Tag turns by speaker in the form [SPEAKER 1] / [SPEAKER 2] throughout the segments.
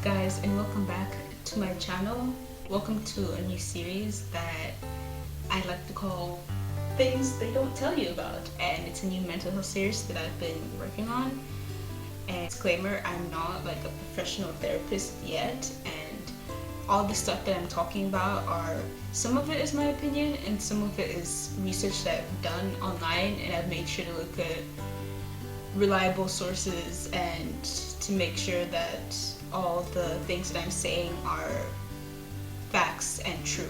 [SPEAKER 1] guys, and welcome back to my channel. Welcome to a new series that I like to call Things They Don't Tell You About, and it's a new mental health series that I've been working on. And disclaimer, I'm not like a professional therapist yet, and all the stuff that I'm talking about some of it is my opinion and some of it is research that I've done online, and I've made sure to look at reliable sources and to make sure that all the things that I'm saying are facts and true.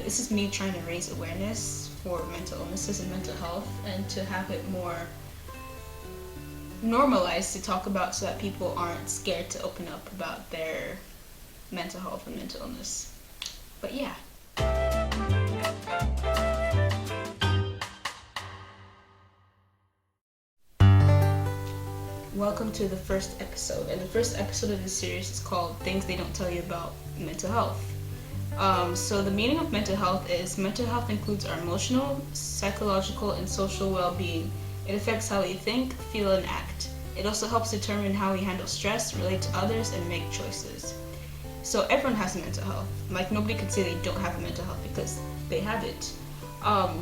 [SPEAKER 1] This is me trying to raise awareness for mental illnesses and mental health, and to have it more normalized to talk about so that people aren't scared to open up about their mental health and mental illness. But yeah. Welcome to the first episode, and the first episode of this series is called Things They Don't Tell You About Mental Health. So the meaning of mental health includes our emotional, psychological, and social well-being. It affects how we think, feel, and act. It also helps determine how we handle stress, relate to others, and make choices. So everyone has a mental health. Like, nobody can say they don't have a mental health because they have it.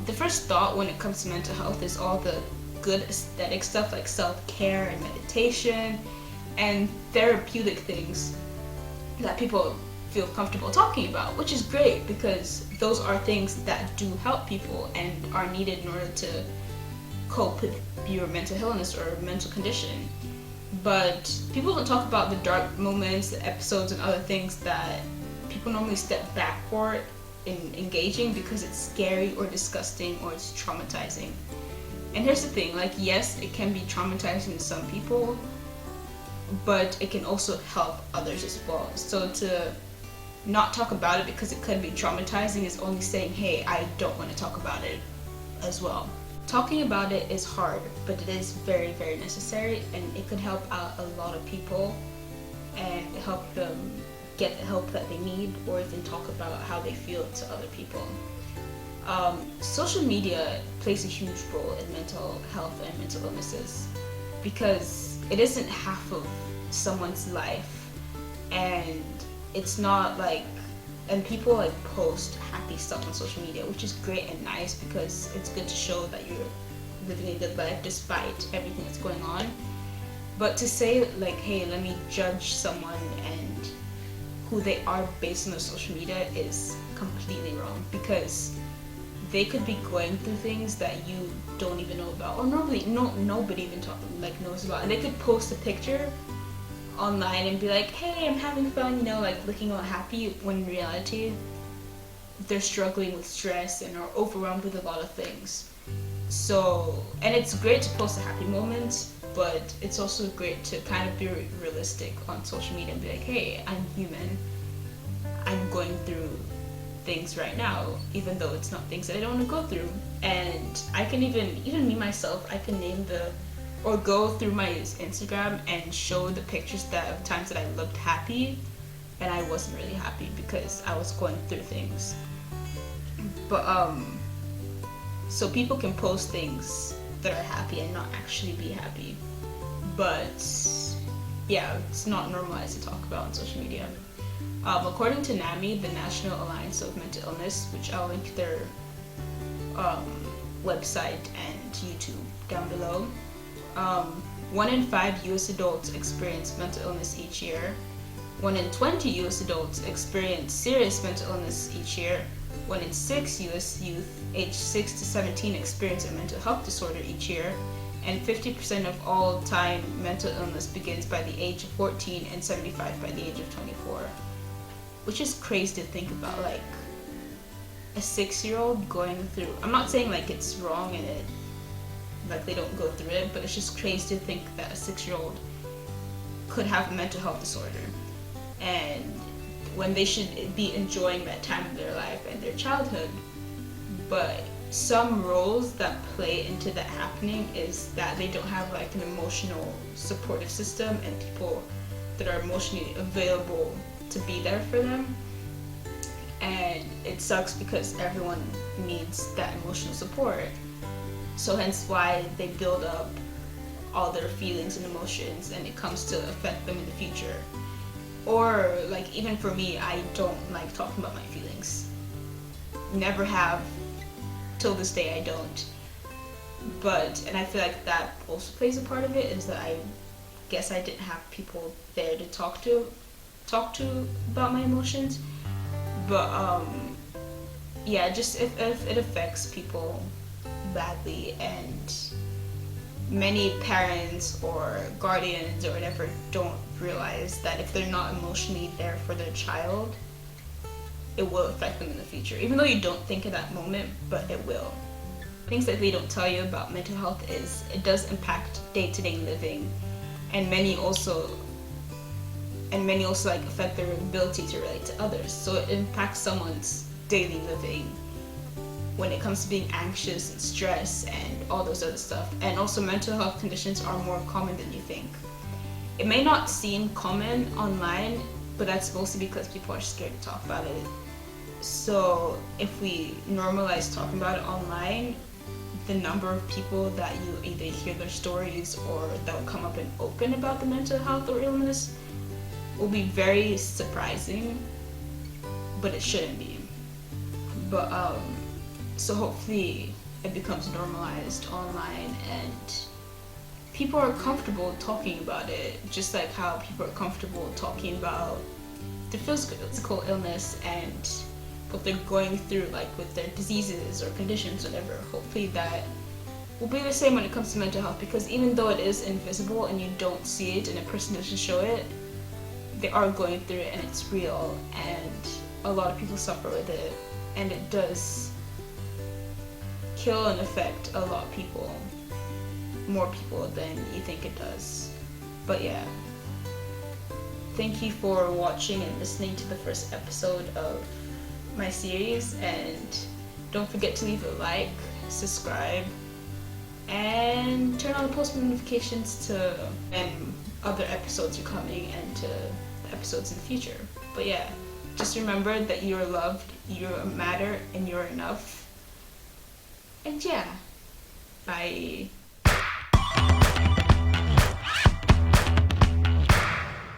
[SPEAKER 1] The first thought when it comes to mental health is all the good aesthetic stuff like self-care and meditation and therapeutic things that people feel comfortable talking about, which is great because those are things that do help people and are needed in order to cope with your mental illness or mental condition. But people don't talk about the dark moments, the episodes, and other things that people normally step back for in engaging because it's scary or disgusting or it's traumatizing. And here's the thing, like, yes, it can be traumatizing to some people, but it can also help others as well. So to not talk about it because it could be traumatizing is only saying, hey, I don't want to talk about it as well. Talking about it is hard, but it is very, very necessary, and it could help out a lot of people and help them get the help that they need, or even talk about how they feel to other people. Social media plays a huge role in mental health and mental illnesses because it isn't half of someone's life, and it's not like, and people like post happy stuff on social media, which is great and nice because it's good to show that you're living a good life despite everything that's going on. But to say like, hey, let me judge someone and who they are based on their social media is completely wrong, because they could be going through things that you don't even know about, or nobody even knows about, and they could post a picture online and be like, hey, I'm having fun, like looking all happy, when in reality they're struggling with stress and are overwhelmed with a lot of things. So, and it's great to post the happy moments, but it's also great to kind of be realistic on social media and be like, hey, I'm human, I'm going through things right now, even though it's not things that I don't want to go through. And I can even me myself, I can go through my Instagram and show the pictures of times that I looked happy and I wasn't really happy because I was going through things. But so people can post things that are happy and not actually be happy. But yeah, it's not normalized to talk about on social media. According to NAMI, the National Alliance of Mental Illness, which I'll link their website and YouTube down below, 1 in 5 US adults experience mental illness each year. 1 in 20 US adults experience serious mental illness each year. 1 in 6 US youth aged 6 to 17 experience a mental health disorder each year. And 50% of all time mental illness begins by the age of 14 and 75 by the age of 24. Which is crazy to think about, like a 6-year-old going through, I'm not saying like it's wrong and it, like they don't go through it, but it's just crazy to think that a 6-year-old could have a mental health disorder, and when they should be enjoying that time of their life and their childhood. But some roles that play into that happening is that they don't have like an emotional supportive system and people that are emotionally available to be there for them. And it sucks because everyone needs that emotional support. So hence why they build up all their feelings and emotions, and it comes to affect them in the future. Or like even for me, I don't like talking about my feelings. Never have, till this day I don't. But, and I feel like that also plays a part of it, is that I guess I didn't have people there to talk to about my emotions. But yeah, just if it affects people badly, and many parents or guardians or whatever don't realize that if they're not emotionally there for their child, it will affect them in the future, even though you don't think in that moment, but it will. Things that they don't tell you about mental health is it does impact day-to-day living, and many also like affect their ability to relate to others. So it impacts someone's daily living when it comes to being anxious and stress and all those other stuff. And also mental health conditions are more common than you think. It may not seem common online, but that's mostly because people are scared to talk about it. So if we normalize talking about it online, the number of people that you either hear their stories or that will come up and open about the mental health or illness will be very surprising, but it shouldn't be. But so hopefully it becomes normalized online and people are comfortable talking about it, just like how people are comfortable talking about their physical illness and what they're going through, like with their diseases or conditions, whatever. Hopefully that will be the same when it comes to mental health, because even though it is invisible and you don't see it and a person doesn't show it, they are going through it and it's real, and a lot of people suffer with it, and it does kill and affect a lot of people, more people than you think it does. But yeah, thank you for watching and listening to the first episode of my series, and don't forget to leave a like, subscribe, and turn on the post notifications to when other episodes are coming and to the episodes in the future. But yeah, just remember that you're loved, you matter, and you're enough. And yeah, bye.